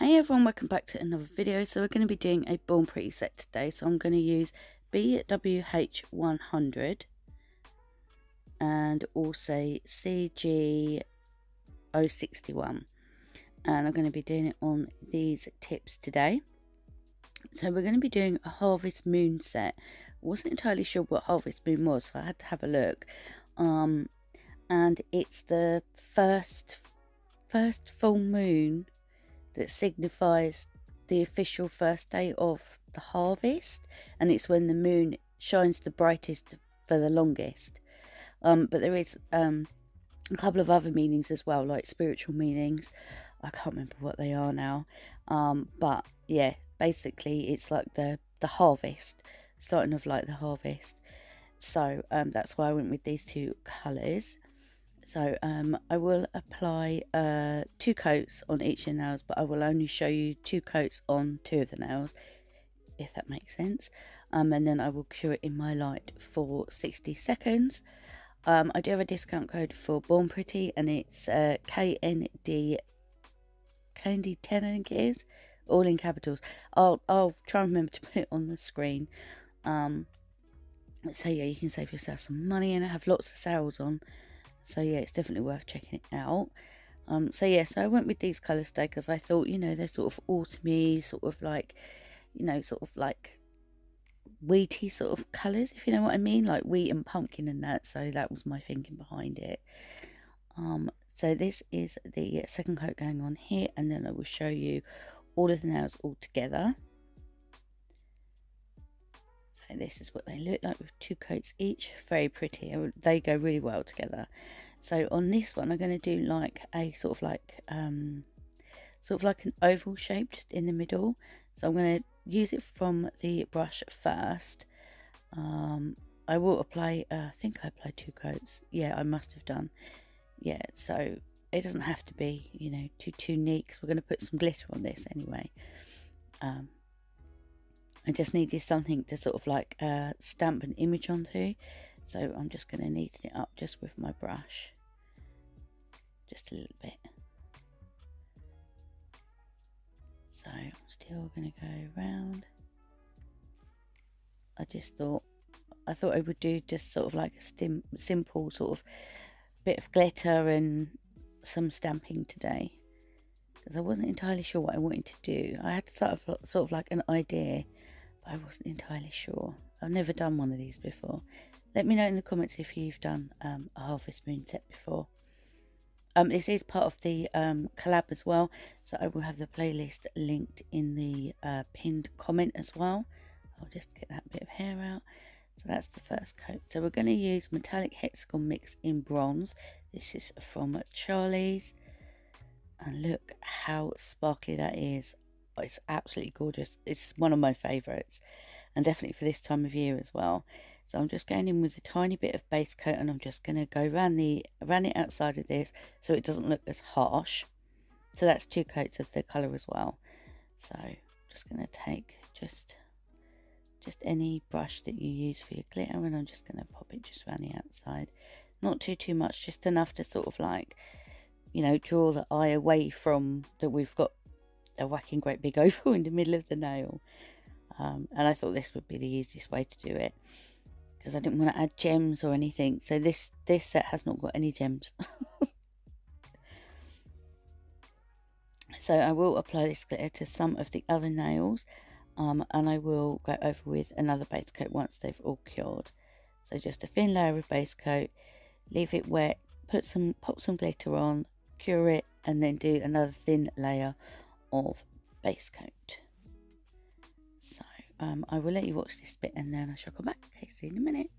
Hey everyone, welcome back to another video. So we're going to be doing a Bornpretty set today. So I'm going to use BWH100 and also CG061, and I'm going to be doing it on these tips today. So we're going to be doing a Harvest Moon set. I wasn't entirely sure what Harvest Moon was, so I had to have a look. And it's the first full moon that signifies the official first day of the harvest, and it's when the moon shines the brightest for the longest. But there is a couple of other meanings as well, like spiritual meanings. I can't remember what they are now. But yeah, basically it's like the harvest, starting of like the harvest. So that's why I went with these two colours. So I will apply 2 coats on each of the nails, but I will only show you 2 coats on 2 of the nails, if that makes sense. And then I will cure it in my light for 60 seconds. I do have a discount code for Bornpretty, and it's KND10, I think it is, all in capitals. I'll try and remember to put it on the screen. So yeah, you can save yourself some money, and I have lots of sales on. So yeah, it's definitely worth checking it out. So yeah, so I went with these colours today because I thought, you know, they're sort of autumny, sort of like, you know, sort of like wheaty sort of colours, if you know what I mean, like wheat and pumpkin and that. So that was my thinking behind it. So this is the second coat going on here, and then I will show you all of the nails all together. So this is what they look like with 2 coats each. Very pretty. They go really well together. So on this one, I'm going to do like a sort of like an oval shape just in the middle. So I'm going to use it from the brush first. I will apply, I think I applied 2 coats. Yeah, I must have done. Yeah, so it doesn't have to be, you know, too neat, because we're going to put some glitter on this anyway. I just needed something to sort of like stamp an image onto, so I'm just going to neaten it up just with my brush, just a little bit. So I'm still going to go around. I thought I would do just sort of like a simple sort of bit of glitter and some stamping today, because I wasn't entirely sure what I wanted to do. I had sort of like an idea, but I wasn't entirely sure. I've never done one of these before. Let me know in the comments if you've done a Harvest Moon set before. This is part of the collab as well, so I will have the playlist linked in the pinned comment as well. I'll just get that bit of hair out. So that's the first coat. So we're going to use metallic hexagon mix in bronze. This is from Charlie's, and look how sparkly that is. It's absolutely gorgeous. It's one of my favourites, and definitely for this time of year as well. So I'm just going in with a tiny bit of base coat, and I'm just going to go around the outside of this so it doesn't look as harsh. So that's 2 coats of the colour as well. So I'm just going to take just any brush that you use for your glitter, and I'm just going to pop it just around the outside. Not too much, just enough to sort of like, you know, draw the eye away from that we've got a whacking great big oval in the middle of the nail. And I thought this would be the easiest way to do it, because I didn't want to add gems or anything. So this set has not got any gems. So I will apply this glitter to some of the other nails, and I will go over with another base coat once they've all cured. So just a thin layer of base coat, leave it wet, pop some glitter on, cure it, and then do another thin layer of base coat. So I will let you watch this bit, and then I shall come back. Okay, see you in a minute.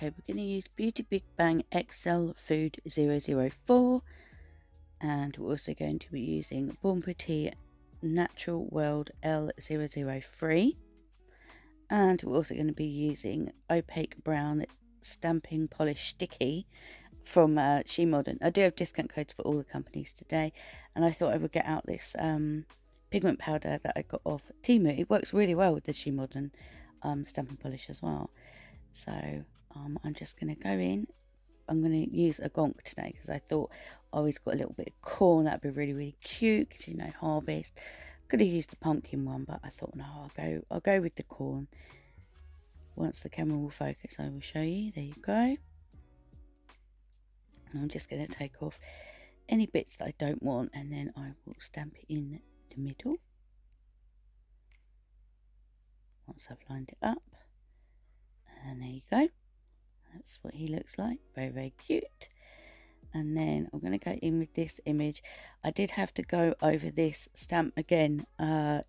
Okay, we're going to use Beauty Big Bang XL Food 004, and we're also going to be using Bornpretty Natural World L003, and we're also going to be using Opaque Brown Stamping Polish Sticky from Shemodern. I do have discount codes for all the companies today, and I thought I would get out this pigment powder that I got off Temu. It works really well with the Shemodern stamping polish as well. So I'm just going to go in. I'm going to use a gonk today because I thought I always got a little bit of corn. That'd be really, really cute because, you know, harvest. Could have used the pumpkin one, but I thought no, I'll go with the corn. Once the camera will focus, I will show you. There you go. And I'm just going to take off any bits that I don't want, and then I will stamp it in the middle. Once I've lined it up. And there you go. That's what he looks like. Very, very cute. And then I'm going to go in with this image. I did have to go over this stamp again I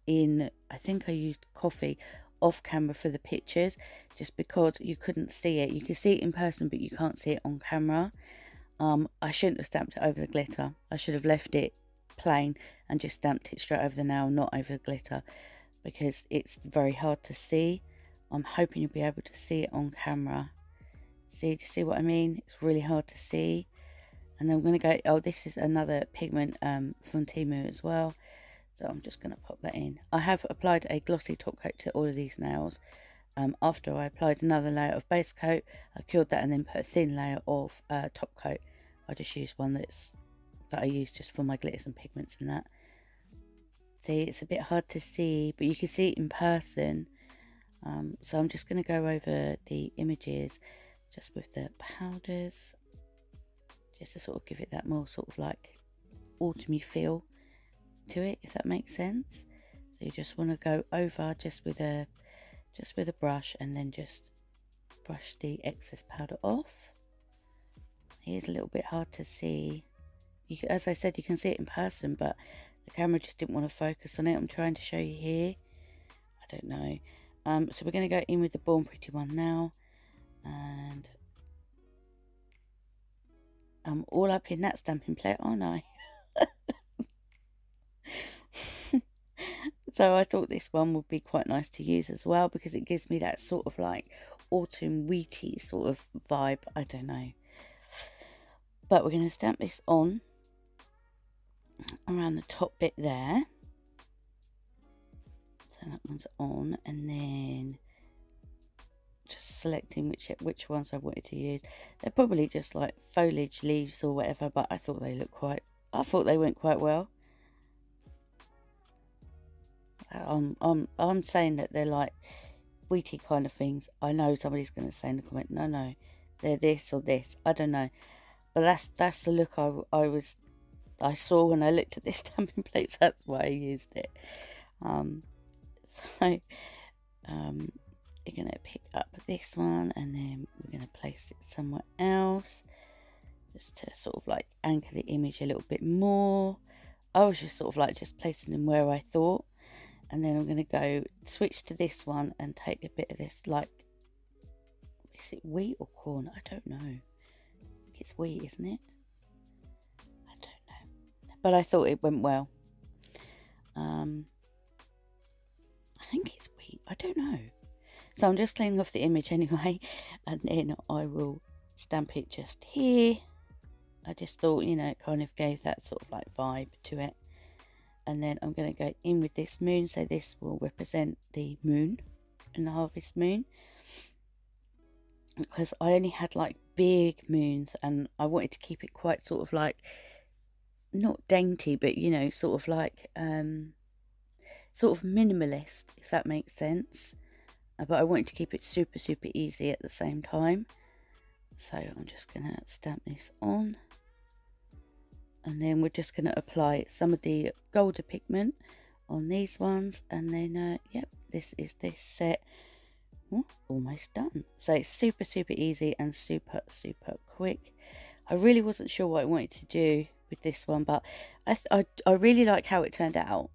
think I used coffee off camera for the pictures, just because you couldn't see it. You can see it in person, but you can't see it on camera. I shouldn't have stamped it over the glitter. I should have left it plain and just stamped it straight over the nail, not over the glitter, because it's very hard to see. I'm hoping you'll be able to see it on camera. Do you see what I mean? It's really hard to see. And then I'm going to go, oh, this is another pigment from Temu as well. So I'm just going to pop that in. I have applied a glossy top coat to all of these nails. After I applied another layer of base coat, I cured that and then put a thin layer of top coat. I just used one that I use just for my glitters and pigments and that. See, it's a bit hard to see, but you can see it in person. So I'm just going to go over the images just with the powders, just to sort of give it that more sort of like autumny feel to it, if that makes sense. So you just want to go over just with a brush, and then just brush the excess powder off. Here's a little bit hard to see. As I said, you can see it in person, but the camera just didn't want to focus on it. I'm trying to show you here. I don't know. So we're going to go in with the Bornpretty one now, and I'm all up in that stamping plate, aren't I? So I thought this one would be quite nice to use as well, because it gives me that sort of like autumn wheaty sort of vibe. I don't know. But we're going to stamp this on around the top bit there. So that one's on, and then just selecting which ones I wanted to use. They're probably just like foliage leaves or whatever, but I thought they went quite well. I'm saying that they're like wheaty kind of things. I know somebody's going to say in the comment, no, they're this or this. I don't know, but that's the look I saw when I looked at this stamping plates. That's why I used it. So you're going to pick up this one, and then we're going to place it somewhere else, just to sort of like anchor the image a little bit more. I was just sort of like just placing them where I thought. And then I'm going to go switch to this one and take a bit of this, like, is it wheat or corn? I don't know. I think it's wheat, isn't it? I don't know. But I thought it went well. I think it's wheat. I don't know. So I'm just cleaning off the image anyway. And then I will stamp it just here. I just thought, you know, it kind of gave that sort of like vibe to it. And then I'm going to go in with this moon. So this will represent the moon and the harvest moon, because I only had like big moons, and I wanted to keep it quite sort of like, not dainty, but you know, sort of like sort of minimalist, if that makes sense. But I wanted to keep it super, super easy at the same time. So I'm just going to stamp this on. And then we're just going to apply some of the golder pigment on these ones. And then, yep, this is this set. Ooh, almost done. So it's super, super easy and super, super quick. I really wasn't sure what I wanted to do with this one, but I really like how it turned out.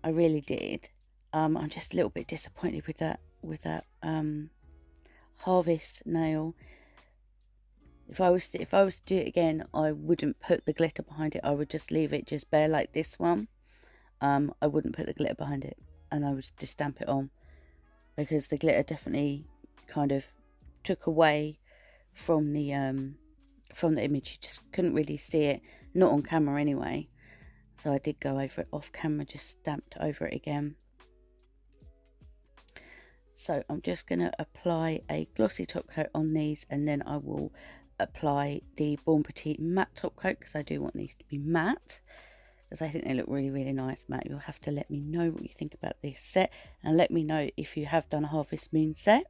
I really did. I'm just a little bit disappointed with that harvest nail. If I was to do it again, I wouldn't put the glitter behind it. I would just leave it just bare like this one. I wouldn't put the glitter behind it, and I would just stamp it on, because the glitter definitely kind of took away from the image. You just couldn't really see it, not on camera anyway. So I did go over it off camera, just stamped over it again. So I'm just going to apply a glossy top coat on these, and then I will apply the Bornpretty matte top coat, because I do want these to be matte, because I think they look really, really nice matte. You'll have to let me know what you think about this set, and let me know if you have done a Harvest Moon set.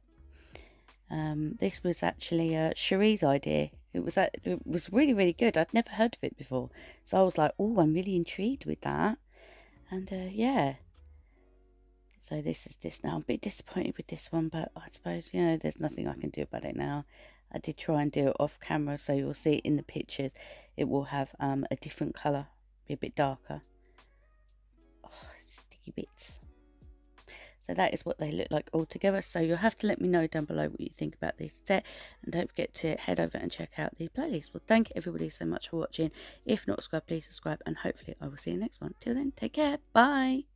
This was actually Cherie's idea. It was really, really good. I'd never heard of it before, so I was like, oh, I'm really intrigued with that. And yeah, so this is this now. I'm a bit disappointed with this one, but I suppose, you know, there's nothing I can do about it now. I did try and do it off camera, so you'll see it in the pictures. It will have a different colour, be a bit darker. Oh, sticky bits. So that is what they look like all together. So you'll have to let me know down below what you think about this set. And don't forget to head over and check out the playlist. Well, thank you everybody so much for watching. If not subscribed, please subscribe. And hopefully I will see you next one. Till then, take care. Bye.